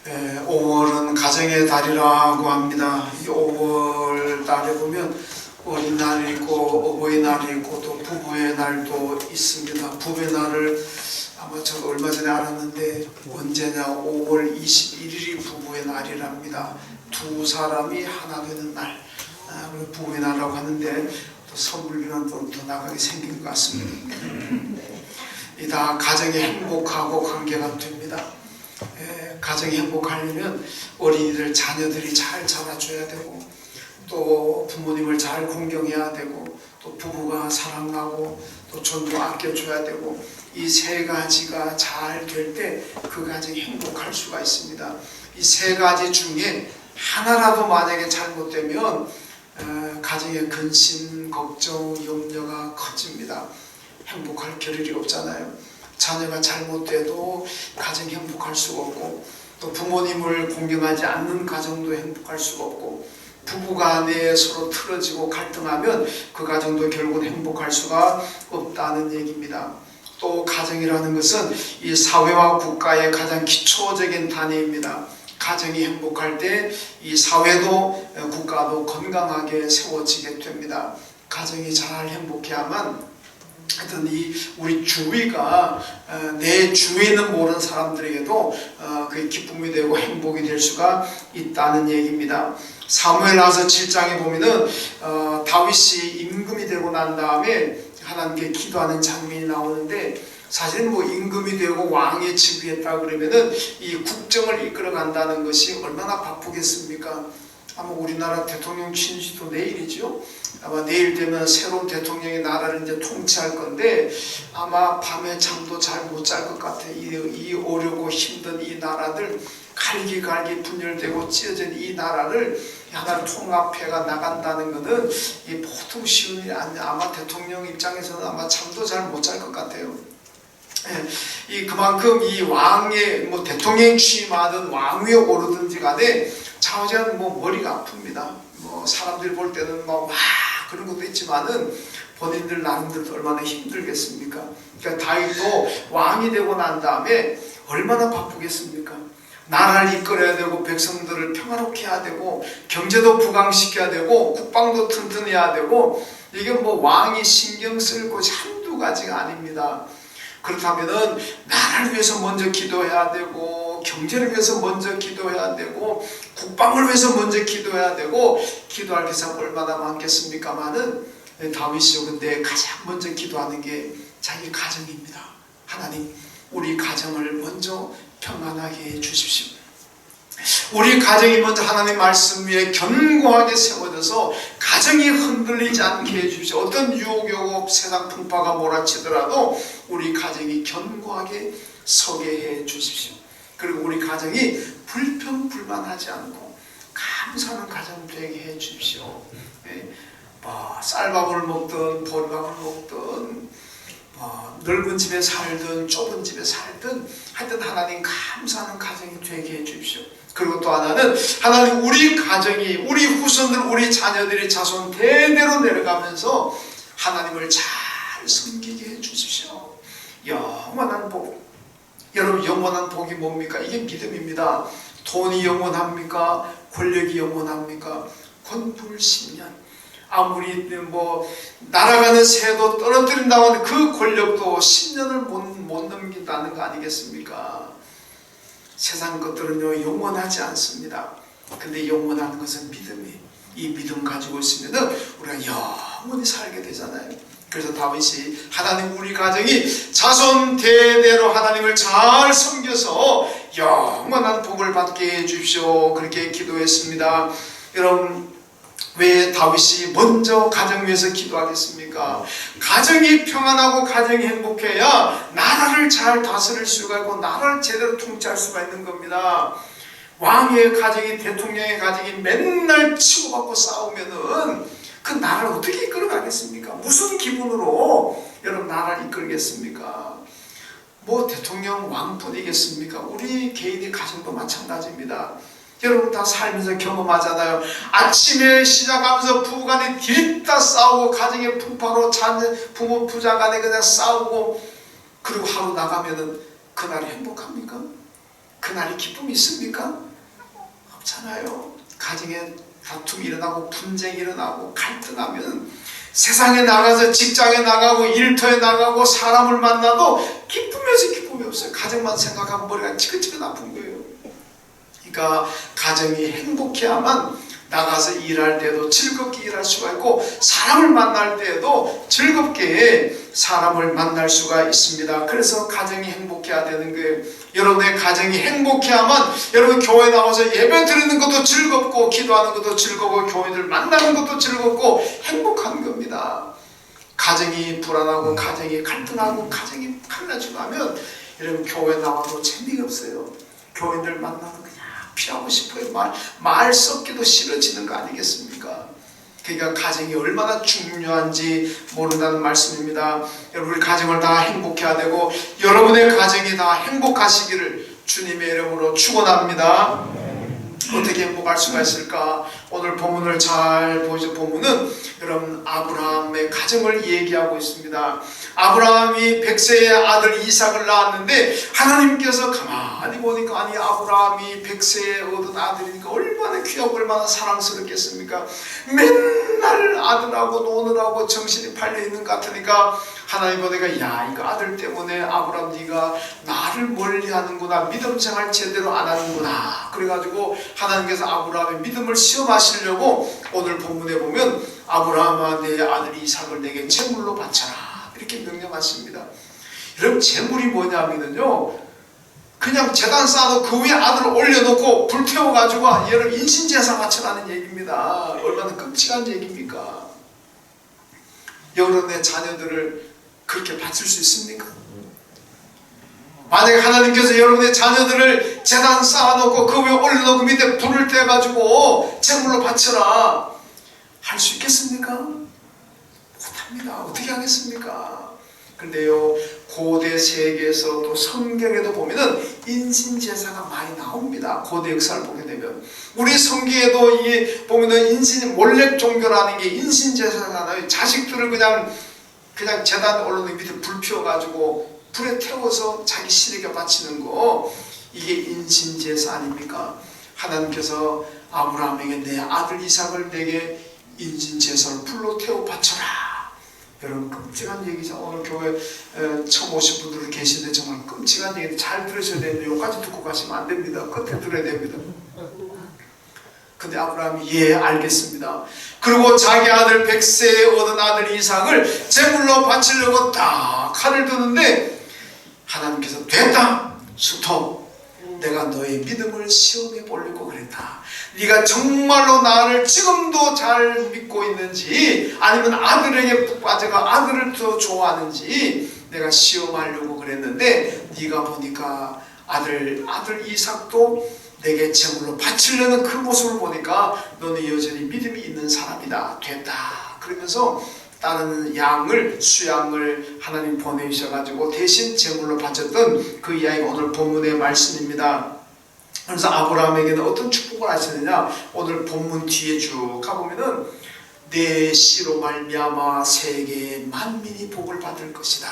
5월은 가정의 달이라고 합니다. 이 5월 달에 보면 어린날이 있고 어버이날이 있고 또 부부의 날도 있습니다. 부부의 날을 아마 저 얼마 전에 알았는데 언제냐, 5월 21일이 부부의 날이랍니다. 두 사람이 하나 되는 날, 부부의 날이라고 하는데 또 선물비는 또 더 나가게 생긴 것 같습니다. 이 다 가정이 행복하고 관계가 됩니다. 가정이 행복하려면 어린이들, 자녀들이 잘 자라줘야 되고 또 부모님을 잘 공경해야 되고 또 부부가 사랑하고 또 존중 아껴줘야 되고 이 세 가지가 잘 될 때 그 가정이 행복할 수가 있습니다. 이 세 가지 중에 하나라도 만약에 잘못되면 가정의 근심, 걱정, 염려가 커집니다. 행복할 겨를이 없잖아요. 자녀가 잘못돼도 가정이 행복할 수가 없고 또 부모님을 공경하지 않는 가정도 행복할 수가 없고 부부가 내 서로 틀어지고 갈등하면 그 가정도 결국은 행복할 수가 없다는 얘기입니다. 또 가정이라는 것은 이 사회와 국가의 가장 기초적인 단위입니다. 가정이 행복할 때 이 사회도 국가도 건강하게 세워지게 됩니다. 가정이 잘 행복해야만 하여튼 이 우리 주위가 내 주위에 있는 모든 사람들에게도 그게 기쁨이 되고 행복이 될 수가 있다는 얘기입니다. 사무엘하서 7장에 보면은 다윗이 임금이 되고 난 다음에 하나님께 기도하는 장면이 나오는데 사실 뭐 임금이 되고 왕에 즉위했다 그러면은 이 국정을 이끌어 간다는 것이 얼마나 바쁘겠습니까? 아마 우리나라 대통령 취임식도 내일이죠. 아마 내일 되면 새로운 대통령이 나라를 이제 통치할 건데 아마 밤에 잠도 잘 못 잘 것 같아. 이 어렵고 힘든 이 나라들 갈기갈기 분열되고 찢어진 이 나라를 하나를 통합해가 나간다는 것은 이 보통 쉬운 일이 아니야. 아마 대통령 입장에서는 아마 잠도 잘 못 잘 것 같아요. 이 그만큼 이 왕의 뭐 대통령 취임하든 왕 위에 오르든지 간에 좌우지간 뭐 머리가 아픕니다. 뭐 사람들이 볼 때는 막 그런 것도 있지만은 본인들 나름대로 얼마나 힘들겠습니까? 그러니까 다윗도 왕이 되고 난 다음에 얼마나 바쁘겠습니까? 나라를 이끌어야 되고 백성들을 평화롭게 해야 되고 경제도 부강시켜야 되고 국방도 튼튼해야 되고 이게 뭐 왕이 신경 쓸 것이 한두 가지가 아닙니다. 그렇다면은 나라를 위해서 먼저 기도해야 되고 경제를 위해서 먼저 기도해야 되고 국방을 위해서 먼저 기도해야 되고 기도할 게 참 얼마나 많겠습니까마는 다윗이 근데 가장 먼저 기도하는 게 자기 가정입니다. 하나님, 우리 가정을 먼저 평안하게 해 주십시오. 우리 가정이 먼저 하나님 말씀 위에 견고하게 세워져서 가정이 흔들리지 않게 해주십시오. 어떤 유혹이 오고 세상 풍파가 몰아치더라도 우리 가정이 견고하게 서게 해 주십시오. 그리고 우리 가정이 불평불만하지 않고 감사하는 가정 되게 해 주십시오. 뭐 쌀밥을 먹든 보리밥을 먹든 넓은 집에 살든 좁은 집에 살든 하여튼 하나님 감사하는 가정이 되게 해 주십시오. 그리고 또 하나는 하나님 우리 가정이 우리 후손들 우리 자녀들이 자손 대대로 내려가면서 하나님을 잘 섬기게 해 주십시오. 영원한 복. 여러분 영원한 복이 뭡니까? 이게 믿음입니다. 돈이 영원합니까? 권력이 영원합니까? 곧 불신년. 아무리 뭐 날아가는 새도 떨어뜨린다고 하는 그 권력도 10년을 못 넘긴다는 거 아니겠습니까? 세상 것들은요 영원하지 않습니다. 근데 영원한 것은 믿음이 이 믿음 가지고 있으면 우리가 영원히 살게 되잖아요. 그래서 다윗이 하나님 우리 가정이 자손 대대로 하나님을 잘 섬겨서 영원한 복을 받게 해주십시오. 그렇게 기도했습니다. 여러분 왜 다윗이 먼저 가정 위해서 기도하겠습니까? 가정이 평안하고 가정이 행복해야 나라를 잘 다스릴 수가 있고 나라를 제대로 통치할 수가 있는 겁니다. 왕의 가정이 대통령의 가정이 맨날 치고받고 싸우면은 그 나라를 어떻게 이끌어가겠습니까? 무슨 기분으로 여러분 나라를 이끌겠습니까? 뭐 대통령 왕뿐이겠습니까? 우리 개인의 가정도 마찬가지입니다. 여러분 다 살면서 경험하잖아요. 아침에 시작하면서 부부간에 뒤집다 싸우고 가정의 풍파로 부모 부자간에 그냥 싸우고 그리고 하루 나가면은 그날이 행복합니까? 그날이 기쁨이 있습니까? 없잖아요. 가정에 다툼이 일어나고 분쟁이 일어나고 갈등하면 세상에 나가서 직장에 나가고 일터에 나가고 사람을 만나도 기쁨에서 기쁨이 없어요. 가정만 생각하면 머리가 지긋지긋 아픈 거예요. 그러니까 가정이 행복해야만 나가서 일할 때도 즐겁게 일할 수가 있고 사람을 만날 때에도 즐겁게 사람을 만날 수가 있습니다. 그래서 가정이 행복해야 되는 거예요. 여러분의 가정이 행복해야만 여러분 교회 나와서 예배 드리는 것도 즐겁고 기도하는 것도 즐겁고 교회들 만나는 것도 즐겁고 행복한 겁니다. 가정이 불안하고 가정이 갈등하고 가정이 갈라지고 하면 여러분 교회 나와도 재미가 없어요. 교회들 만나면 그냥 피하고 싶어요. 말 섞기도 싫어지는 거 아니겠습니까? 그러니까 가정이 얼마나 중요한지 모른다는 말씀입니다. 여러분, 우리 가정을 다 행복해야 되고 여러분의 가정이 다 행복하시기를 주님의 이름으로 축원합니다. 어떻게 행복할 수가 있을까? 오늘 본문을 잘 보시죠. 본문은 여러분 아브라함의 가정을 얘기하고 있습니다. 아브라함이 100세의 아들 이삭을 낳았는데 하나님께서 가만히 보니까 아니 아브라함이 100세에 얻은 아들이니까 얼마나 귀하고 얼마나 사랑스럽겠습니까? 맨날 아들하고 노느라고 정신이 팔려있는 것 같으니까 하나님 보니까 야 이거 아들 때문에 아브라함 네가 나를 멀리하는구나, 믿음 생활 제대로 안 하는구나. 그래가지고 하나님께서 아브라함의 믿음을 시험하시려고 오늘 본문에 보면 아브라함아 내 아들 이삭을 내게 제물로 바쳐라 이렇게 명령하십니다. 여러분 제물이 뭐냐면요 그냥 제단 쌓아도 그 위에 아들을 올려놓고 불 태워가지고 여러분 인신제사 바쳐라는 얘기입니다. 얼마나 끔찍한 얘기입니까? 여러분의 자녀들을 그렇게 바칠 수 있습니까? 만약에 하나님께서 여러분의 자녀들을 제단 쌓아놓고 그 위에 올려놓고 밑에 불을 떼가지고 제물로 바쳐라 할 수 있겠습니까? 못합니다. 어떻게 하겠습니까? 그런데요 고대 세계에서 또 성경에도 보면은 인신제사가 많이 나옵니다. 고대 역사를 보게 되면 우리 성경에도 이 보면은 인신 몰렉 종교라는 게 인신제사가 나요. 자식들을 그냥 제단 올려놓은 밑에 불 피워가지고 불에 태워서 자기 시에게 바치는 거 이게 인신제사 아닙니까? 하나님께서 아브라함에게 내 아들 이삭을 내게 인신제사를 불로 태워 바쳐라. 여러분 끔찍한 얘기죠. 오늘 교회 처음 오신 분들 계시는데 정말 끔찍한 얘기 잘 들으셔야 되는데 여기까지 듣고 가시면 안 됩니다. 끝에 들어야 됩니다. 근데 아브라함이 예 알겠습니다. 그리고 자기 아들 100세에 얻은 아들 이삭을 제물로 바치려고 딱 칼을 드는데 하나님께서 됐다 스톱, 내가 너의 믿음을 시험해 보려고 그랬다. 네가 정말로 나를 지금도 잘 믿고 있는지 아니면 아들에게 푹 빠져가 아들을 더 좋아하는지 내가 시험하려고 그랬는데 네가 보니까 아들 이삭도 내게 제물로 바치려는 그 모습을 보니까 너는 여전히 믿음이 있는 사람이다. 됐다. 그러면서 다른 양을 수양을 하나님 보내주셔가지고 대신 제물로 바쳤던 그 이야기가 오늘 본문의 말씀입니다. 그래서 아브라함에게는 어떤 축복을 하시느냐 오늘 본문 뒤에 쭉 가보면은 내 씨로 말미암아 세계 만민이 복을 받을 것이다.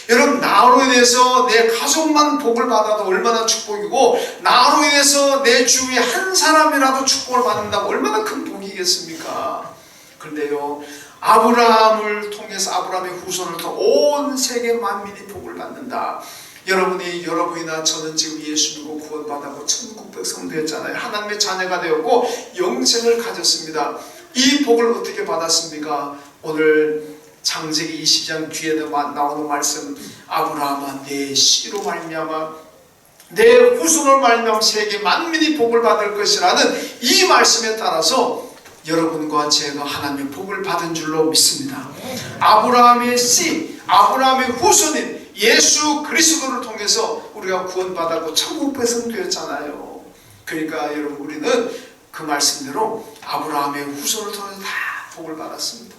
여러분 나로 인해서 내 가족만 복을 받아도 얼마나 축복이고 나로 인해서 내 주위에 한 사람이라도 축복을 받는다고 얼마나 큰 복이겠습니까? 그런데요 아브라함을 통해서 아브라함의 후손을 통해 온 세계 만민이 복을 받는다. 여러분이나 저는 지금 예수 믿고 구원받았고 천국 백성 되었잖아요. 하나님의 자녀가 되었고 영생을 가졌습니다. 이 복을 어떻게 받았습니까? 오늘 창세기 20장 뒤에 나오는 말씀 아브라함아 내 씨로 말미암아 내 후손을 말미암아 세계 만민이 복을 받을 것이라는 이 말씀에 따라서 여러분과 제가 하나님의 복을 받은 줄로 믿습니다. 아브라함의 씨, 아브라함의 후손인 예수 그리스도를 통해서 우리가 구원받았고 천국 백성 되었잖아요. 그러니까 여러분 우리는 그 말씀대로 아브라함의 후손을 통해서 다 복을 받았습니다.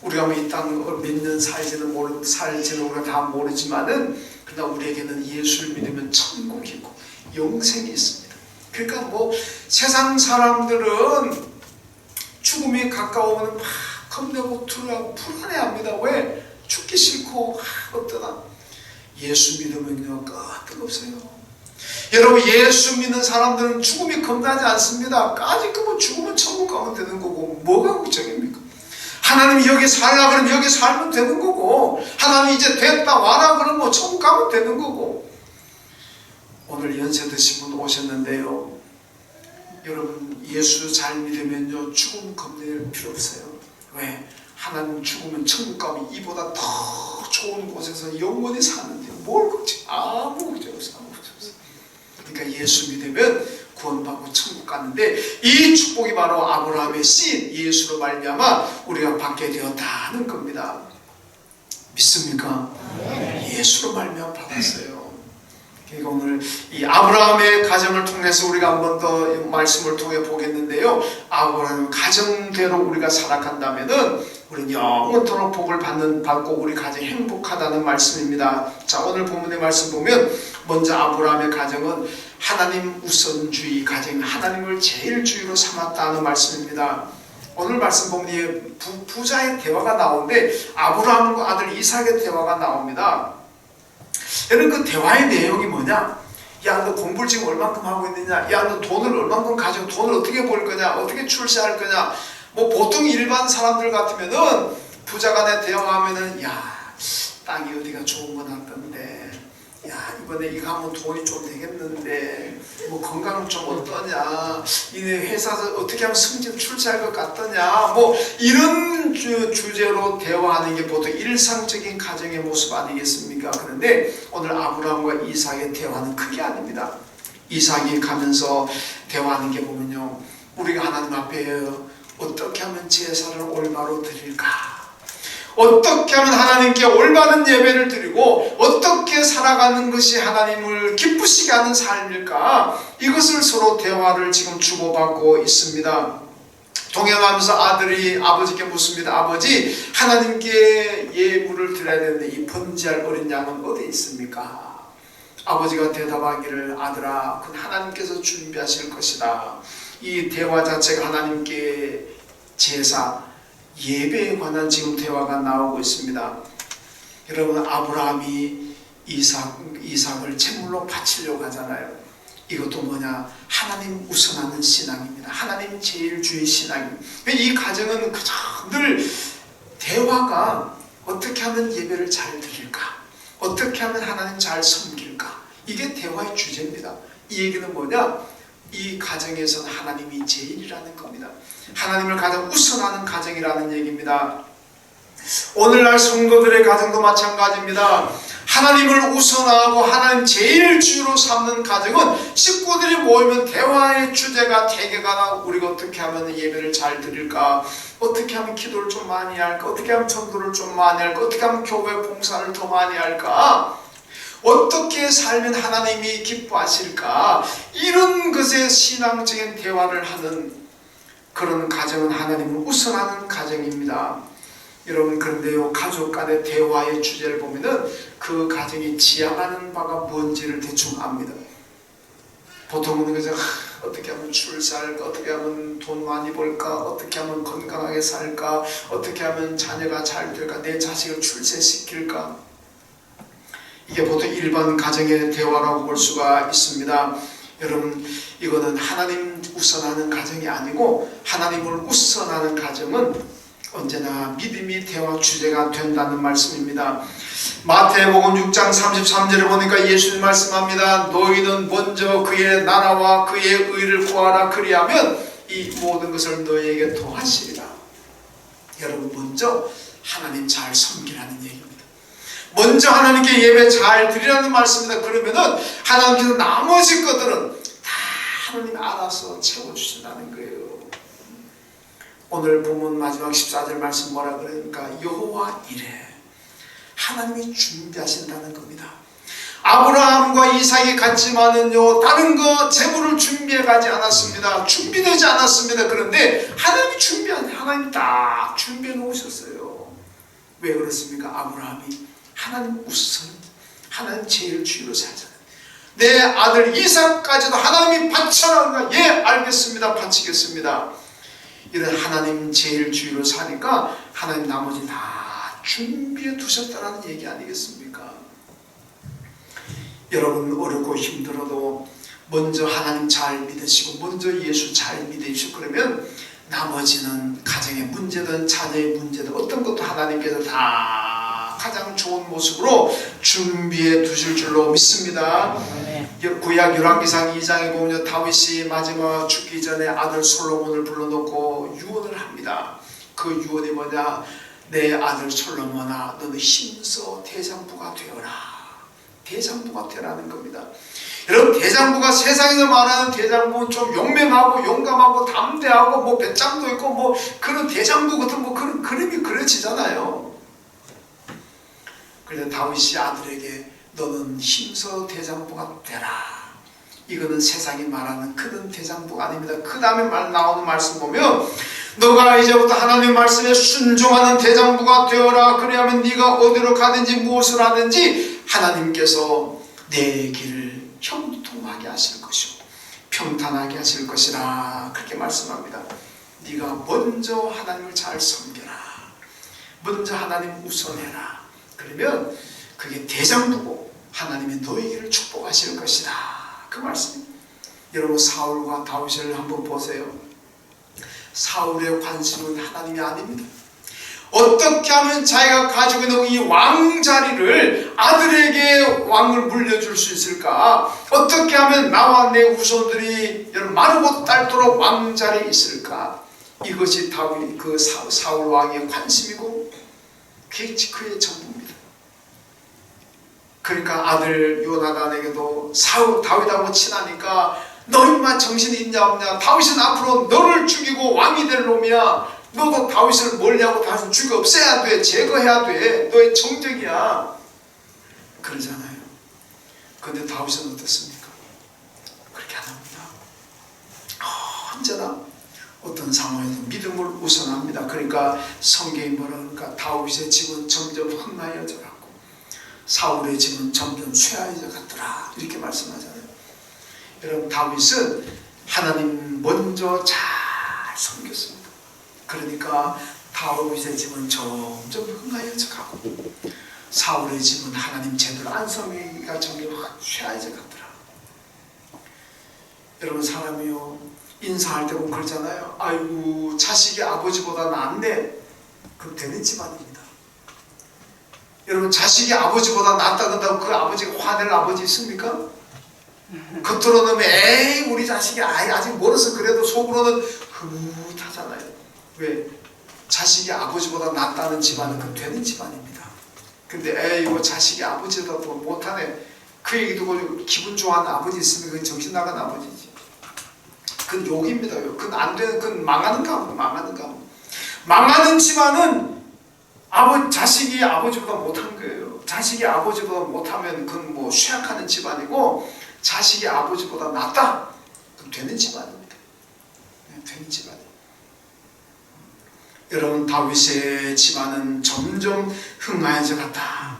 우리가 뭐 이 땅 몇 년 살지는 우리가 다 모르지만은 그러나 우리에게는 예수를 믿으면 천국이 있고 영생이 있습니다. 그러니까 뭐 세상 사람들은 죽음이 가까우면 막 겁내고 두려워하고 불안해합니다. 왜? 죽기 싫고 어떠나 예수 믿으면요 끄떡없어요. 여러분, 예수 믿는 사람들은 죽음이 겁나지 않습니다. 까짓 거 죽으면 천국 가면 되는 거고 뭐가 걱정입니까? 하나님이 여기 살라 그러면 여기 살면 되는 거고, 하나님이 이제 됐다 와라 그러면 뭐 천국 가면 되는 거고. 오늘 연세 드신 분 오셨는데요, 여러분 예수 잘 믿으면요 죽음 겁낼 필요 없어요. 왜? 하나님 죽으면 천국 가면 이보다 더 좋은 곳에서 영원히 사는데 뭘 걱정? 아무 걱정 없어. 아무 걱정 없어. 그러니까 예수 믿으면 구원받고 천국 가는데, 이 축복이 바로 아브라함의 씨 예수로 말미암아 우리가 받게 되었다는 겁니다. 믿습니까? 예수로 말미암아 받았어요. 그러니까 오늘 이 아브라함의 가정을 통해서 우리가 한 번 더 말씀을 통해 보겠는데요, 아브라함 가정대로 우리가 살아간다면은 우리는 영원토록 복을 받고 우리 가정이 행복하다는 말씀입니다. 자, 오늘 본문의 말씀 보면 먼저 아브라함의 가정은 하나님 우선주의 가정, 하나님을 제일 주의로 삼았다는 말씀입니다. 오늘 말씀 보면 부자의 대화가 나오는데 아브라함과 아들 이삭의 대화가 나옵니다. 여러분, 그 대화의 내용이 뭐냐? 야, 너 공부를 지금 얼만큼 하고 있느냐? 야, 너 돈을 얼만큼 가지고 돈을 어떻게 벌 거냐? 어떻게 출세할 거냐? 뭐 보통 일반 사람들 같으면은 부자 간에 대화하면은, 야, 땅이 어디가 좋은 거 같던데, 야, 이번에 이거 하면 돈이 좀 되겠는데, 뭐 건강은 좀 어떠냐, 이네 회사에서 어떻게 하면 승진 출세할 것 같더냐, 뭐 이런 주제로 대화하는 게 보통 일상적인 가정의 모습 아니겠습니까? 그런데 오늘 아브라함과 이삭의 대화는 그게 아닙니다. 이삭이 가면서 대화하는 게 보면요, 우리가 하나님 앞에 어떻게 하면 제사를 올바로 드릴까? 어떻게 하면 하나님께 올바른 예배를 드리고 어떻게 살아가는 것이 하나님을 기쁘시게 하는 삶일까? 이것을 서로 대화를 지금 주고받고 있습니다. 동행하면서 아들이 아버지께 묻습니다. 아버지, 하나님께 예물을 드려야 되는데 이 번제할 어린 양은 어디 있습니까? 아버지가 대답하기를, 아들아, 그건 하나님께서 준비하실 것이다. 이 대화 자체가 하나님께 제사, 예배에 관한 지금 대화가 나오고 있습니다. 여러분, 아브라함이 이삭을 제물로 바치려고 하잖아요. 이것도 뭐냐? 하나님 우선하는 신앙입니다. 하나님 제일주의 신앙입니다. 이 가정은 그저 늘 대화가 어떻게 하면 예배를 잘 드릴까? 어떻게 하면 하나님 잘 섬길까? 이게 대화의 주제입니다. 이 얘기는 뭐냐? 이 가정에서는 하나님이 제일이라는 겁니다. 하나님을 가장 우선하는 가정이라는 얘기입니다. 오늘날 성도들의 가정도 마찬가지입니다. 하나님을 우선하고 하나님 제일 주로 삼는 가정은 식구들이 모이면 대화의 주제가 대개가 우리가 어떻게 하면 예배를 잘 드릴까? 어떻게 하면 기도를 좀 많이 할까? 어떻게 하면 전도를 좀 많이 할까? 어떻게 하면 교회 봉사를 더 많이 할까? 어떻게 살면 하나님이 기뻐하실까? 이런 것에 신앙적인 대화를 하는 그런 가정은 하나님을 우선하는 가정입니다. 여러분, 그런데요, 가족 간의 대화의 주제를 보면은 그 가정이 지향하는 바가 뭔지를 대충 압니다. 보통은 그저 어떻게 하면 출세할까, 어떻게 하면 돈 많이 벌까, 어떻게 하면 건강하게 살까, 어떻게 하면 자녀가 잘 될까, 내 자식을 출세시킬까. 이게 보통 일반 가정의 대화라고 볼 수가 있습니다. 여러분, 이거는 하나님 우선하는 가정이 아니고 하나님을 우선하는 가정은 언제나 믿음이 대화 주제가 된다는 말씀입니다. 마태복음 6장 33절에 보니까 예수님 말씀합니다. 너희는 먼저 그의 나라와 그의 의를 구하라. 그리하면 이 모든 것을 너희에게 더하시리라. 여러분, 먼저 하나님 잘 섬기라는 얘기입니다. 먼저 하나님께 예배 잘 드리라는 말씀입니다. 그러면은 하나님께서 나머지 것들은 다 하나님 알아서 채워주신다는 거예요. 오늘 본문 마지막 14절 말씀 뭐라 그러니까 여호와 이래. 하나님이 준비하신다는 겁니다. 아브라함과 이삭이 갔지만은요, 다른 거 재물을 준비해 가지 않았습니다. 준비되지 않았습니다. 그런데 하나님이 하나님 딱 준비해 놓으셨어요. 왜 그렇습니까? 아브라함이 하나님 우선, 하나님 제일 주의로 살잖아요. 내 아들 이삭까지도 하나님이 바쳐라. 예, 알겠습니다. 바치겠습니다. 이런 하나님 제일 주의로 사니까 하나님 나머지 다 준비해 두셨다는 얘기 아니겠습니까? 여러분 어렵고 힘들어도 먼저 하나님 잘 믿으시고 먼저 예수 잘 믿으시고 그러면 나머지는 가정의 문제든 자녀의 문제든 어떤 것도 하나님께서 다 가장 좋은 모습으로 준비해 두실 줄로 믿습니다. 구약 열왕기상 2장에 보면 다윗이 마지막 죽기 전에 아들 솔로몬을 불러놓고 유언을 합니다. 그 유언이 뭐냐? 내 아들 솔로몬아, 너는 힘써 대장부가 되어라. 대장부가 되라는 겁니다. 여러분, 대장부가 세상에서 말하는 대장부는 좀 용맹하고 용감하고 담대하고 뭐 배짱도 있고 뭐 그런 대장부 같은 뭐 그런 그림이 그려지잖아요. 그래서 다윗이 아들에게 너는 힘써 대장부가 되라. 이거는 세상이 말하는 그런 대장부가 아닙니다. 그 다음에 나오는 말씀 보면 너가 이제부터 하나님의 말씀에 순종하는 대장부가 되어라. 그래야만 네가 어디로 가든지 무엇을 하든지 하나님께서 내 길을 형통하게 하실 것이고 평탄하게 하실 것이라. 그렇게 말씀합니다. 네가 먼저 하나님을 잘 섬겨라. 먼저 하나님 우선해라. 그러면 그게 대장부고 하나님이 너희를 축복하실 것이다. 그 말씀입니다. 여러분, 사울과 다윗을 한번 보세요. 사울의 관심은 하나님이 아닙니다. 어떻게 하면 자기가 가지고 있는 이 왕자리를 아들에게 왕을 물려줄 수 있을까? 어떻게 하면 나와 내 후손들이 마르고 닳도록 왕자리에 있을까? 이것이 다윗 그 사울 왕의 관심이고 그게 그의 전부입니다. 그러니까 아들 요나단에게도 다윗하고 친하니까 너 인마 정신이 있냐 없냐? 다윗은 앞으로 너를 죽이고 왕이 될 놈이야. 너도 다윗을 멀리하고 다윗을 죽여 없애야 돼. 제거해야 돼. 너의 정적이야. 그러잖아요. 그런데 다윗은 어떻습니까? 그렇게 안 합니다. 언제나 어떤 상황에서 믿음을 우선합니다. 그러니까 성경이 뭐라 그러니까 다윗의 집은 점점 흥하여져 갔고 사울의 집은 점점 쇠하여져 갔더라. 이렇게 말씀하잖아요. 여러분, 다윗은 하나님 먼저 잘 섬겼습니다. 그러니까 다윗의 집은 점점 흥하여져 가고 사울의 집은 하나님 제대로 안 섬기기가 점점 쇠하여져 갔더라. 여러분, 사람이요 인사할 때 보면 그러잖아요. 아이고 자식이 아버지보다 낫네. 그럼 되는 집안입니다. 여러분, 자식이 아버지보다 낫다 그런다고 그 아버지가 화낼 아버지 있습니까? 겉으로는 에이 우리 자식이 아직 멀어서 그래도 속으로는 흐뭇하잖아요. 왜? 자식이 아버지보다 낫다는 집안은 그 되는 집안입니다. 근데 에이 이거 자식이 아버지보다 더 못하네. 그 얘기 듣고 기분 좋아하는 아버지 있으면 그건 정신 나간 아버지지. 그건 욕입니다. 그건 안 되는, 그건 망하는 가문, 망하는 가문. 망하는 집안은 자식이 아버지보다 못한 거예요. 자식이 아버지보다 못하면 그건 뭐 쇠약하는 집안이고 자식이 아버지보다 낫다? 그럼 되는 집안입니다. 되는 집안이에요. 여러분, 다윗의 집안은 점점 흥하여져 갔다.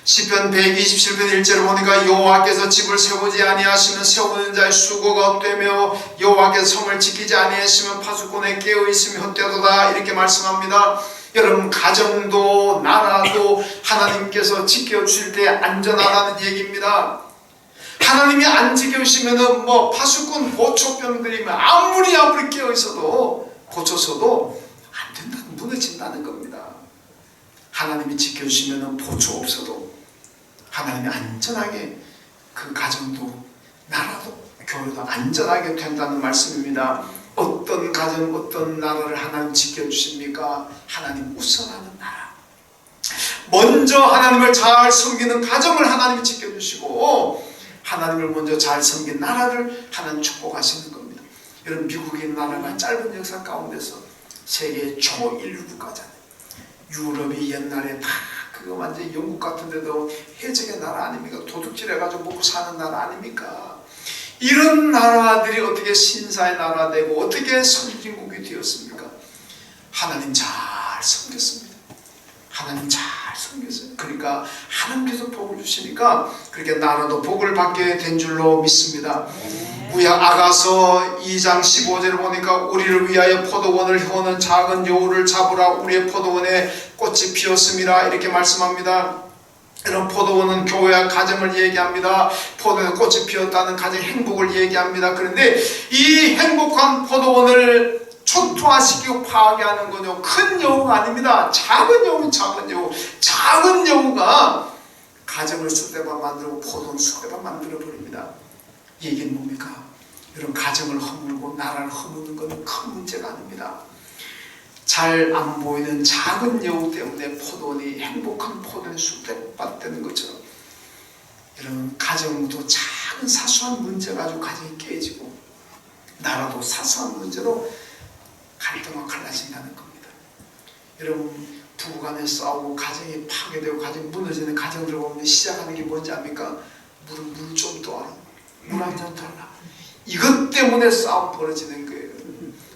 시편 127편 1절을 보니까 여호와께서 집을 세우지 아니하시면 세우는 자의 수고가 헛되며 여호와께서 성을 지키지 아니하시면 파수꾼의 깨어있음이 헛되도다. 이렇게 말씀합니다. 여러분, 가정도 나라도 하나님께서 지켜주실 때 안전하다는 얘기입니다. 하나님이 안 지켜주시면은 뭐 파수꾼 보초병들이 아무리 깨어있어도 고쳐서도 안 된다는, 무너진다는 겁니다. 하나님이 지켜주시면은 보초 없어도 하나님이 안전하게 그 가정도 나라도 교회도 안전하게 된다는 말씀입니다. 어떤 가정 어떤 나라를 하나님 지켜주십니까? 하나님 우선하는 나라. 먼저 하나님을 잘 섬기는 가정을 하나님이 지켜주시고 하나님을 먼저 잘 섬긴 나라를 하나님 축복하시는 겁니다. 여러분, 미국의 나라가 짧은 역사 가운데서 세계 초인류 국가잖아요. 유럽이 옛날에 다 그거 완전 영국 같은 데도 해적의 나라 아닙니까? 도둑질 해가지고 먹고 사는 나라 아닙니까? 이런 나라들이 어떻게 신사의 나라 되고 어떻게 선진국이 되었습니까? 하나님 잘 섬겼습니다. 하나님 잘 섬겼어요. 그러니까 하나님께서 복을 주시니까 그렇게 나라도 복을 받게 된 줄로 믿습니다. 구약 아가서 2장 15절을 보니까 우리를 위하여 포도원을 해오는 작은 여우를 잡으라. 우리의 포도원에 꽃이 피었음이라. 이렇게 말씀합니다. 이런 포도원은 교회와 가정을 얘기합니다. 포도에 꽃이 피었다는 가정의 행복을 얘기합니다. 그런데 이 행복한 포도원을 초토화시키고 파괴하는 건요, 큰 여우가 아닙니다. 작은 여우, 작은 여우. 작은 여우가 가정을 쑥대밭 만들고 포도원 쑥대밭 만들어 버립니다. 이게 뭡니까? 이런 가정을 허물고 나라를 허무는 것은 큰 문제가 아닙니다. 잘 안 보이는 작은 여우 때문에 포도원이 행복한 포도원의 쑥대밭 되는 것처럼, 이런 가정도 작은 사소한 문제 가지고 가정이 깨지고 나라도 사소한 문제로 갈등과 갈라진다는 겁니다. 여러분, 부부간에 싸우고 가정이 파괴되고 가정이 무너지는 가정들 보면 시작하는 게 뭔지 압니까? 물 좀 떠라, 물 한 잔 달라. 이것 때문에 싸움 벌어지는 거예요.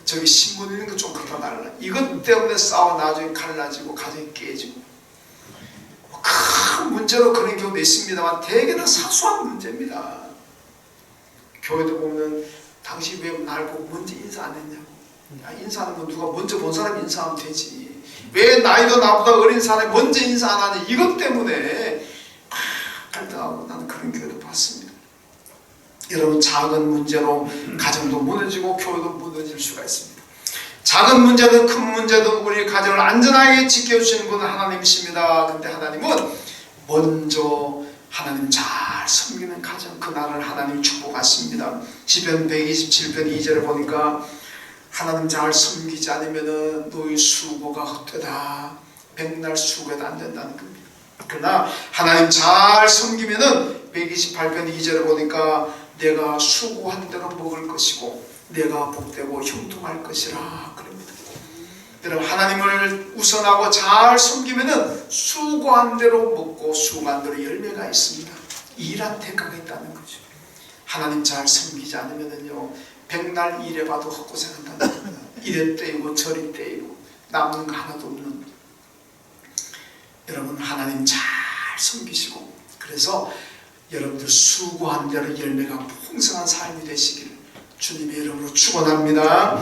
저기 신문 있는 거 좀 갖다 달라. 이것 때문에 싸워 나중에 갈라지고 가정이 깨지고, 큰 문제로 그런 경우도 있습니다만 대개는 사소한 문제입니다. 교회도 보면 당신 왜 날 보고 먼저 인사 안 했냐고. 야, 인사하는 건 누가 먼저 본 사람이 인사하면 되지. 왜 나이도 나보다 어린 사람이 먼저 인사 안 하냐. 이것 때문에 갈등하고, 나는 그런 교회도 봤습니다. 여러분, 작은 문제로 가정도 무너지고 교회도 무너질 수가 있습니다. 작은 문제든 큰 문제든 우리 가정을 안전하게 지켜주시는 분은 하나님이십니다. 근데 하나님은 먼저 하나님 잘 섬기는 가정, 그 나라를 하나님 축복하십니다. 시편 127편 2절을 보니까 하나님 잘 섬기지 않으면 너희 수고가 헛되다. 백날 수고해도 안 된다는 겁니다. 그러나 하나님 잘 섬기면은 128편 2절을 보니까 내가 수고한 대로 먹을 것이고 내가 복되고 형통할 것이라 그럽니다. 여러분, 하나님을 우선하고 잘 섬기면은 수고한 대로 먹고 수고한 대로 열매가 있습니다. 일한 대가가 있다는 거죠. 하나님 잘 섬기지 않으면은요, 백날 일해봐도 헛고생한다는 겁니다. 이래 떼이고 저리 떼이고 남는 거 하나도 없는. 여러분, 하나님 잘 섬기시고, 그래서 여러분들 수고한 대로 열매가 풍성한 삶이 되시기를 주님의 이름으로 축원합니다.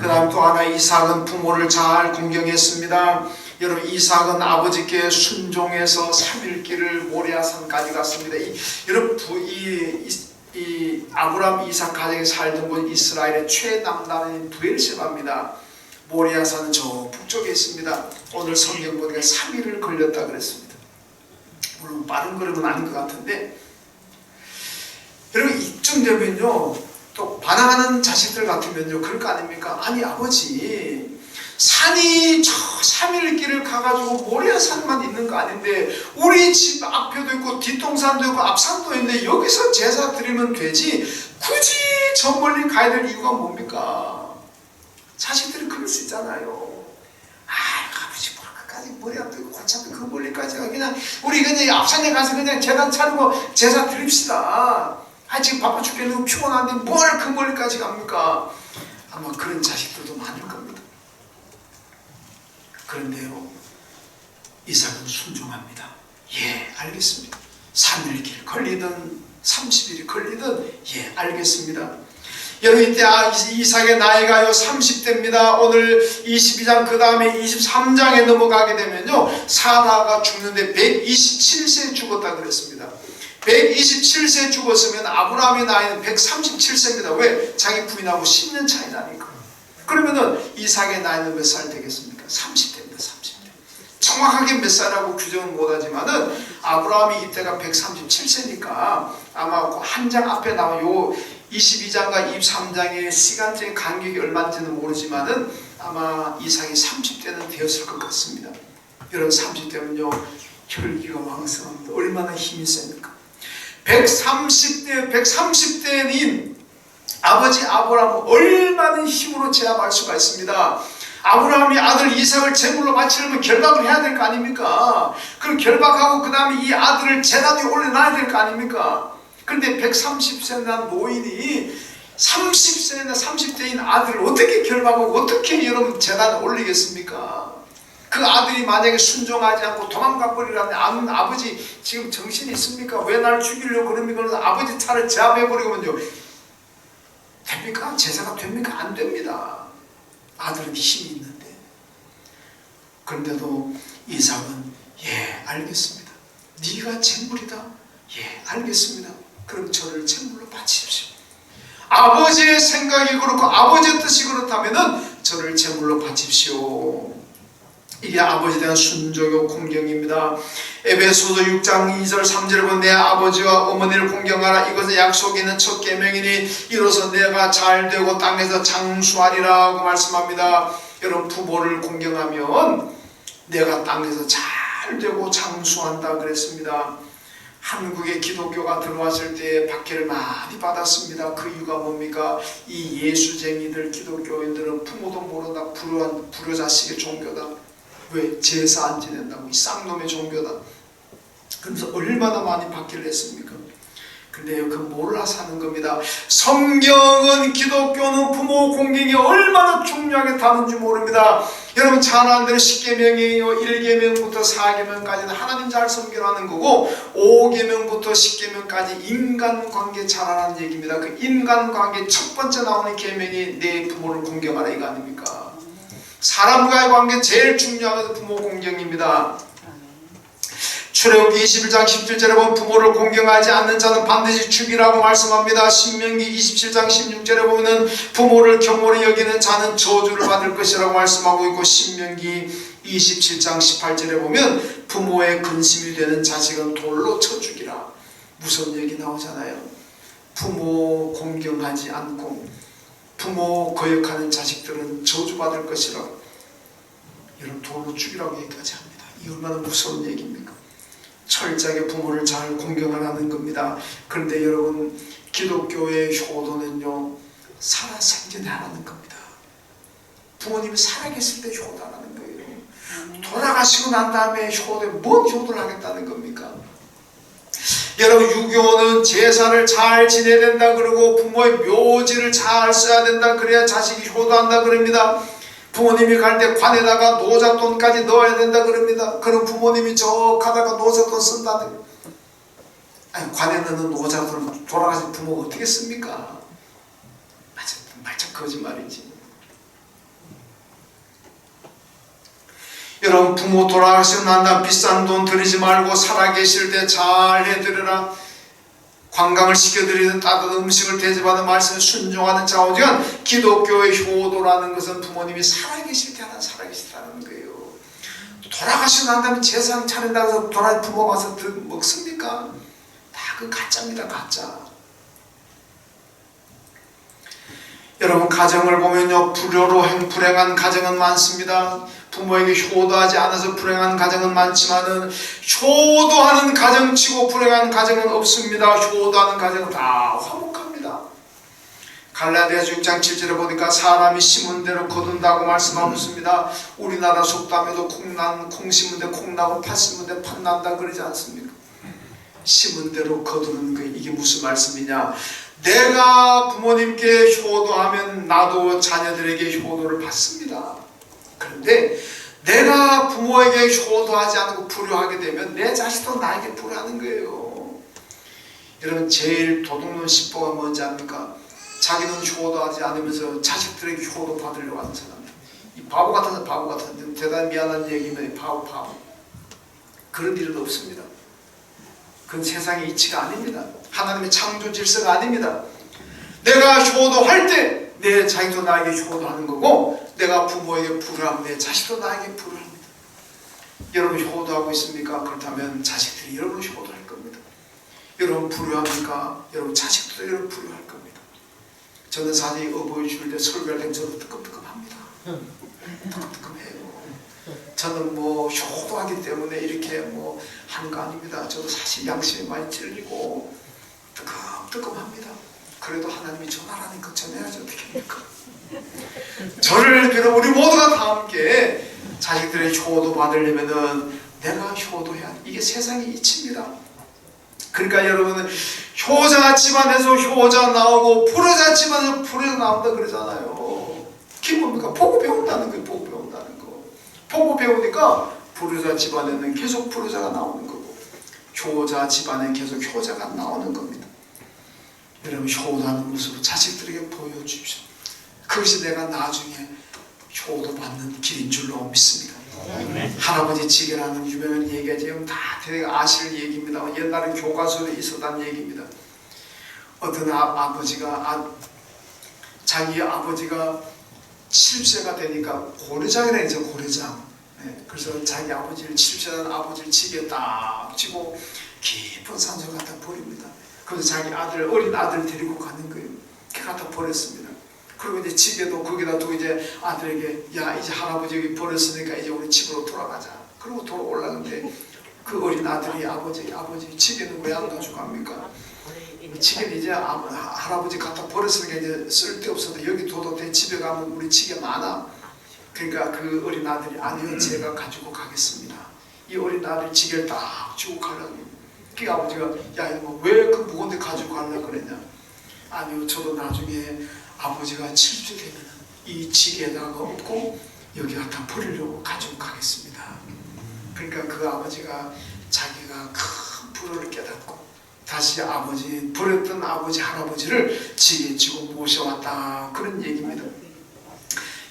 그 다음 또 하나, 이삭은 부모를 잘 공경했습니다. 여러분, 이삭은 아버지께 순종해서 3일길을 모리아산까지 갔습니다. 여러분, 이 아브라함 이삭 가정에 살던 곳 이스라엘의 최남단인 브엘세바입니다. 모리아산은 저 북쪽에 있습니다. 오늘 성경 보니까 3일을 걸렸다 그랬습니다. 물론 빠른 걸음은 아닌 것 같은데, 여러분, 이쯤 되면요, 또 반항하는 자식들 같으면요, 그럴 거 아닙니까? 아니, 아버지, 산이 저 3일 길을 가가지고 모리아산만 있는 거 아닌데 우리 집 앞에도 있고 뒷동산도 있고 앞산도 있는데 여기서 제사 드리면 되지 굳이 저 멀리 가야 될 이유가 뭡니까? 자식들이 그럴 수 있잖아요. 아버지 뭐까지 머리 아프고 골치 아프고 그 멀리까지 그냥 우리 그냥 앞산에 가서 그냥 제단 차리고 제사 드립시다. 지금 바빠 죽겠는데 피곤한데 뭘 그 멀리까지 갑니까? 아마 그런 자식들도 많을 겁니다. 그런데요, 이삭은 순종합니다. 예, 알겠습니다. 3일 길 걸리든 30일이 걸리든 예, 알겠습니다. 여러분, 이때 이삭의 나이가요 30대입니다. 오늘 22장 그 다음에 23장에 넘어가게 되면요, 사라가 죽는데 127세에 죽었다 그랬습니다. 127세에 죽었으면 아브라함의 나이는 137세입니다. 왜? 자기 부인하고 10년 차이 나니까. 그러면은 이삭의 나이는 몇 살 되겠습니까? 30대입니다. 30대. 정확하게 몇 살이라고 규정은 못하지만은 아브라함이 이때가 137세니까 아마 한 장 앞에 나온 요 22장과 23장의 시간적인 간격이 얼마인지는 모르지만은 아마 이삭이 30대는 되었을 것 같습니다. 이런 30대면요, 혈기가 왕성합니다. 얼마나 힘이 셉니까? 130대인 아버지 아브라함은 얼마나 힘으로 제압할 수가 있습니다. 아브라함이 아들 이삭을 제물로 바치려면 결박을 해야 될 거 아닙니까? 그럼 결박하고 그 다음에 이 아들을 제단 위에 올려놔야 될 거 아닙니까? 그런데 130세 난 노인이 30대인 아들을 어떻게 결박하고 어떻게 여러분 제단에 올리겠습니까? 그 아들이 만약에 순종하지 않고 도망가 버리라면 아버지 지금 정신이 있습니까? 왜 날 죽이려고 그럽니까? 그래서 아버지 차를 제압해버리면요, 됩니까? 제사가 됩니까? 안 됩니다. 아들은 힘이 있는데. 그런데도 이삭은 예, 알겠습니다. 네가 재물이다. 예, 알겠습니다. 그럼 저를 재물로 바치십시오. 아버지의 생각이 그렇고 아버지의 뜻이 그렇다면은 저를 제물로 바칩시오. 이게 아버지에 대한 순종의 공경입니다. 에베소서 6장 2절 3절에 보면 내 아버지와 어머니를 공경하라. 이것은 약속이 있는 첫 계명이니 이로써 내가 잘되고 땅에서 장수하리라고 말씀합니다. 여러분, 부모를 공경하면 내가 땅에서 잘되고 장수한다 그랬습니다. 한국에 기독교가 들어왔을 때 박해를 많이 받았습니다. 그 이유가 뭡니까? 이 예수쟁이들 기독교인들은 부모도 모르다 불효자식의 종교다. 왜? 제사 안 지낸다고. 이 쌍놈의 종교다. 그러면서 얼마나 많이 박해를 했습니까? 근데 그 몰라서 하는 겁니다. 성경은, 기독교는 부모 공경이 얼마나 중요하게 다른지 모릅니다. 여러분, 잘 아는 대로 10계명이에요. 1계명부터 4계명까지는 하나님 잘 섬기라는 거고 5계명부터 10계명까지 인간관계 잘하라는 얘기입니다. 그 인간관계 첫 번째 나오는 계명이 내 부모를 공경하라 이거 아닙니까? 사람과의 관계 제일 중요한 것은 부모 공경입니다. 출애굽기 21장 17절에 보면 부모를 공경하지 않는 자는 반드시 죽이라고 말씀합니다. 신명기 27장 16절에 보면 부모를 경홀히 여기는 자는 저주를 받을 것이라고 말씀하고 있고, 신명기 27장 18절에 보면 부모의 근심이 되는 자식은 돌로 쳐 죽이라. 무슨 얘기 나오잖아요. 부모 공경하지 않고 부모 거역하는 자식들은 저주받을 것이라고, 여러분, 돌로 죽이라고 얘기까지 합니다. 이 얼마나 무서운 얘기입니까? 철저하게 부모를 잘 공경하라는 겁니다. 그런데 여러분, 기독교의 효도는요, 살아 생전에 하라는 겁니다. 부모님이 살아계실 때 효도하라는 거예요. 돌아가시고 난 다음에 효도에 뭔 효도를 하겠다는 겁니까? 여러분, 유교는 제사를 잘 지내야 된다 그러고 부모의 묘지를 잘 써야 된다, 그래야 자식이 효도한다 그럽니다. 부모님이 갈 때 관에다가 노잣돈까지 넣어야 된다 그럽니다. 그럼 부모님이 저 가다가 노잣돈 쓴다는 거예요. 아니, 관에 넣는 노잣돈을 돌아가신 부모가 어떻게 씁니까? 말짝 거짓말이지. 여러분, 부모 돌아가시고 난 다음 비싼 돈 들이지 말고 살아계실 때 잘 해드려라. 관광을 시켜드리는 따뜻한 음식을 대접하는 말씀에 순종하는 자오지간, 기독교의 효도라는 것은 부모님이 살아계실 때 하나 살아계시다는 거예요. 돌아가시고 난 다음에 제상 차린다고 해서 돌아가신 부모가 와서 먹습니까? 다 그 가짜입니다. 가짜. 여러분, 가정을 보면요, 불효로 불행한 가정은 많습니다. 부모에게 효도하지 않아서 불행한 가정은 많지만은 효도하는 가정치고 불행한 가정은 없습니다. 효도하는 가정은 다 화목합니다. 갈라디아서 6장 7절에 보니까 사람이 심은 대로 거둔다고 말씀하고 있습니다. 우리나라 속담에도 콩 심은 데 콩 나고 팥 심은 데 팥 난다 그러지 않습니까? 심은 대로 거두는 거, 이게 무슨 말씀이냐? 내가 부모님께 효도하면 나도 자녀들에게 효도를 받습니다. 그런데 내가 부모에게 효도하지 않고 불효하게 되면 내 자식도 나에게 불효하는 거예요. 여러분, 제일 도둑놈 10보가 뭔지 압니까? 자기는 효도하지 않으면서 자식들에게 효도 받으려고 하는 사람. 이 바보 같은 대단히 미안한 얘기면 바보. 그런 일은 없습니다. 그건 세상의 이치가 아닙니다. 하나님의 창조 질서가 아닙니다. 내가 효도할 때 내 자식도 나에게 효도하는 거고, 내가 부모에게 불효하면 내 자식도 나에게 불효합니다. 여러분, 효도하고 있습니까? 그렇다면 자식들이 여러분 효도할 겁니다. 여러분 불효합니까? 여러분 자식도 여러분 불효할 겁니다. 저는 사실 어버이 주일 때 설교할 때 저도 뜨끔뜨끔합니다. 뜨끔뜨끔해요. 저는 뭐 효도하기 때문에 이렇게 뭐 하는 거 아닙니다. 저도 사실 양심이 많이 찔리고 뜨끔뜨끔합니다. 그래도 하나님이 전하라니까 전해야지 어떻게 합니까? 저를 비롯 우리 모두가 다 함께 자식들의 효도 받으려면은 내가 효도해야 돼. 이게 세상의 이치입니다. 그러니까 여러분은 효자 집안에서 효자 나오고 불효자 집안에서 불효자 나온다 그러잖아요. 그게 뭡니까? 보고 배운다는 거예요. 보고 배운다는 거. 보고 배우니까 불효자 집안에는 계속 불효자가 나오는 거고, 효자 집안에 계속 효자가 나오는 겁니다. 여러분, 효도하는 모습을 자식들에게 보여주십시오. 그것이 내가 나중에 효도받는 길인 줄로 믿습니다. 할아버지 지게라는 유명한 얘기가 지금 다 아실 얘기입니다. 옛날에 교과서에 있었던 얘기입니다. 어떤 아버지가 자기 아버지가 70세가 되니까 고려장이라 해서 고려장. 그래서 자기 아버지를 70세 아버지를 지게 딱 지고 깊은 산소 갖다 버립니다. 그래서 자기 어린 아들 데리고 가는 거예요. 이렇게 갖다 버렸습니다. 그리고 이제 집에도 거기다 두고 이제 아들에게 야 이제 할아버지 여기 버렸으니까 이제 우리 집으로 돌아가자. 그리고 돌아올라는데 그 어린 아들이 아버지 집에는 왜 안 가지고 갑니까? 집에는 이제 할아버지 갖다 버렸으니까 이제 쓸데없어도 여기 둬도 돼. 집에 가면 우리 집에 많아. 그러니까 그 어린 아들이 아니요 제가 가지고 가겠습니다. 이 어린 아들 지게를 딱 주고 가려고. 그 아버지가 야 이거 왜 그 무거운 데 가지고 가려고 그랬냐. 아니요 저도 나중에 아버지가 70세 되면 이 지게에다가 엎고 여기 갖다 버리려고 가지고 가겠습니다. 그러니까 그 아버지가 자기가 큰 불효를 깨닫고 다시 버렸던 아버지 할아버지를 지게에 지고 모셔왔다 그런 얘기입니다.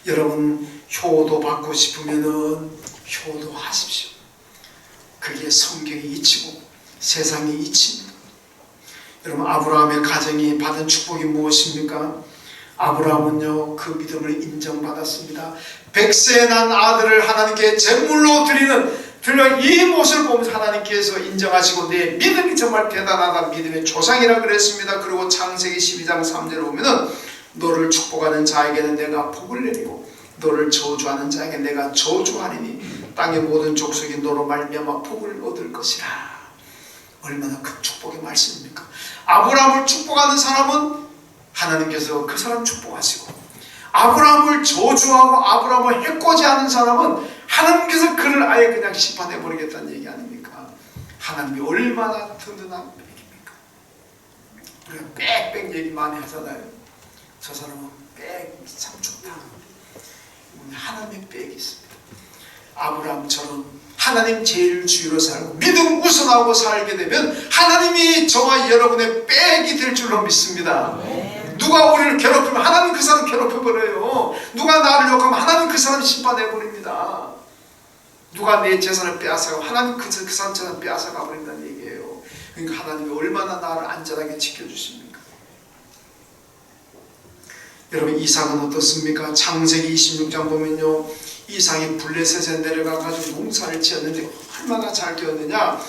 여러분 효도 받고 싶으면은 효도하십시오. 그게 성경이 이치고 세상이 이치입니다. 여러분 아브라함의 가정이 받은 축복이 무엇입니까? 아브라함은요 그 믿음을 인정받았습니다. 100세 난 아들을 하나님께 제물로 드리는 이 모습을 보면서 하나님께서 인정하시고 내 믿음이 정말 대단하다 믿음의 조상이라 그랬습니다. 그리고 창세기 12장 3절에 보면은 너를 축복하는 자에게는 내가 복을 내리고 너를 저주하는 자에게 내가 저주하리니 땅의 모든 족속이 너로 말미암아 복을 얻을 것이라. 얼마나 큰 축복의 말씀입니까? 아브라함을 축복하는 사람은 하나님께서 그 사람 축복하시고 아브라함을 저주하고 아브라함을 해코지하는 사람은 하나님께서 그를 아예 그냥 심판해버리겠다는 얘기 아닙니까? 하나님이 얼마나 든든한 백입니까? 우리가 빽빽 얘기 많이 하잖아요. 저 사람은 빽이 참 좋다. 하나님의 빽이 있습니다. 아브라함처럼 하나님 제일 주위로 살고 믿음 우선하고 살게 되면 하나님이 저와 여러분의 빽이 될 줄로 믿습니다. 누가 우리를 괴롭히면 하나님 그 사람 괴롭혀버려요. 누가 나를 욕하면 하나님 그 사람 심판해버립니다. 누가 내 재산을 빼앗아가면 하나님 그 사람 재산을 빼앗아가 버린다는 얘기예요. 그러니까 하나님이 얼마나 나를 안전하게 지켜주십니까? 여러분 이삭은 어떻습니까? 창세기 26장 보면요 이삭이 블레셋에 내려가가지고 농사를 지었는데 얼마나 잘 되었느냐.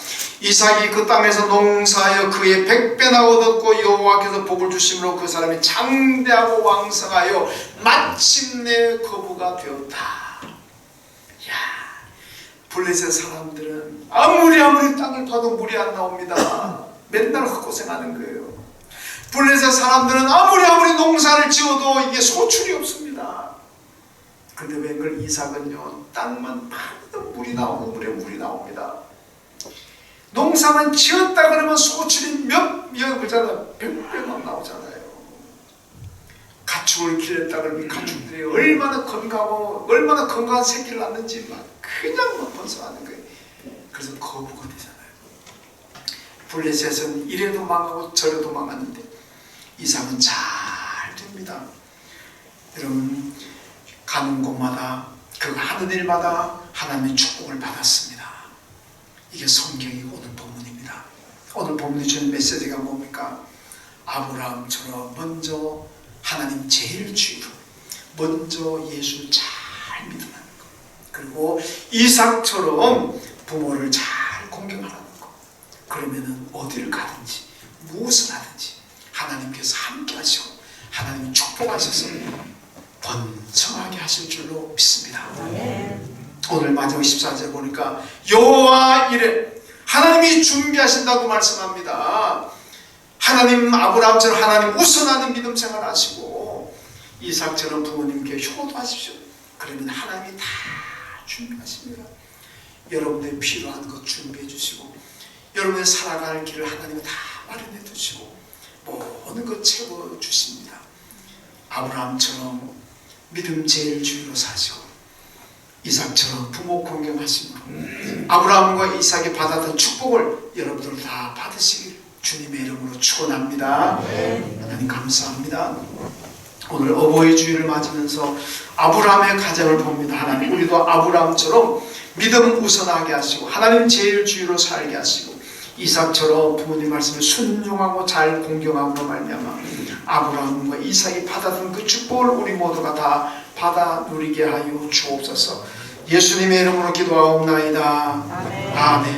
이삭이 그 땅에서 농사하여 그의 100배나 얻었고 여호와께서 복을 주심으로 그 사람이 장대하고 왕성하여 마침내 거부가 되었다. 야, 블레셋 사람들은 아무리 땅을 파도 물이 안 나옵니다. 맨날 헛고생하는 거예요. 블레셋 사람들은 아무리 농사를 지어도 이게 소출이 없습니다. 근데 웬걸 이삭은요 땅만 파도 물이 나오고 물이 나옵니다. 농사만 지었다 그러면 소출이 몇 그잖아요. 100배만 나오잖아요. 가축을 기르었다 그러면 가축들이 얼마나 건강하고 얼마나 건강한 새끼를 낳는지 막 그냥 번성하는 거예요. 그래서 거부가 되잖아요. 블레셋은 이래도 망하고 저래도 망하는데 이삭은 잘 됩니다. 여러분 가는 곳마다 그가 하는 일마다 하나님의 축복을 받았습니다. 이게 성경이 오늘 본문입니다. 오늘 본문이 주는 메시지가 뭡니까? 아브라함처럼 먼저 하나님 제일 주의로 먼저 예수를 잘 믿으라는 것, 그리고 이삭처럼 부모를 잘 공경하라는 것. 그러면은 어디를 가든지 무엇을 하든지 하나님께서 함께 하시고 하나님이 축복하셔서 번성하게 하실 줄로 믿습니다. 오늘 마지막 14절 보니까 여호와 이래 하나님이 준비하신다고 말씀합니다. 하나님 아브라함처럼 하나님 우선하는 믿음 생활 하시고 이삭처럼 부모님께 효도하십시오. 그러면 하나님이 다 준비하십니다. 여러분의 필요한 것 준비해 주시고 여러분의 살아갈 길을 하나님이 다 마련해 두시고 모든 것 채워 주십니다. 아브라함처럼 믿음 제일 주의로 사시고 이삭처럼 부모 공경하심으로 아브라함과 이삭이 받았던 축복을 여러분들 다 받으시길 주님의 이름으로 축원합니다. 하나님 감사합니다. 오늘 어버이 주일을 맞으면서 아브라함의 가정을 봅니다. 하나님, 우리도 아브라함처럼 믿음 우선하게 하시고 하나님 제일 주의로 살게 하시고 이삭처럼 부모님 말씀에 순종하고 잘 공경함으로 말미암아 아브라함과 이삭이 받아든 그 축복을 우리 모두가 다 받아 누리게 하여 주옵소서. 예수님의 이름으로 기도하옵나이다. 아멘.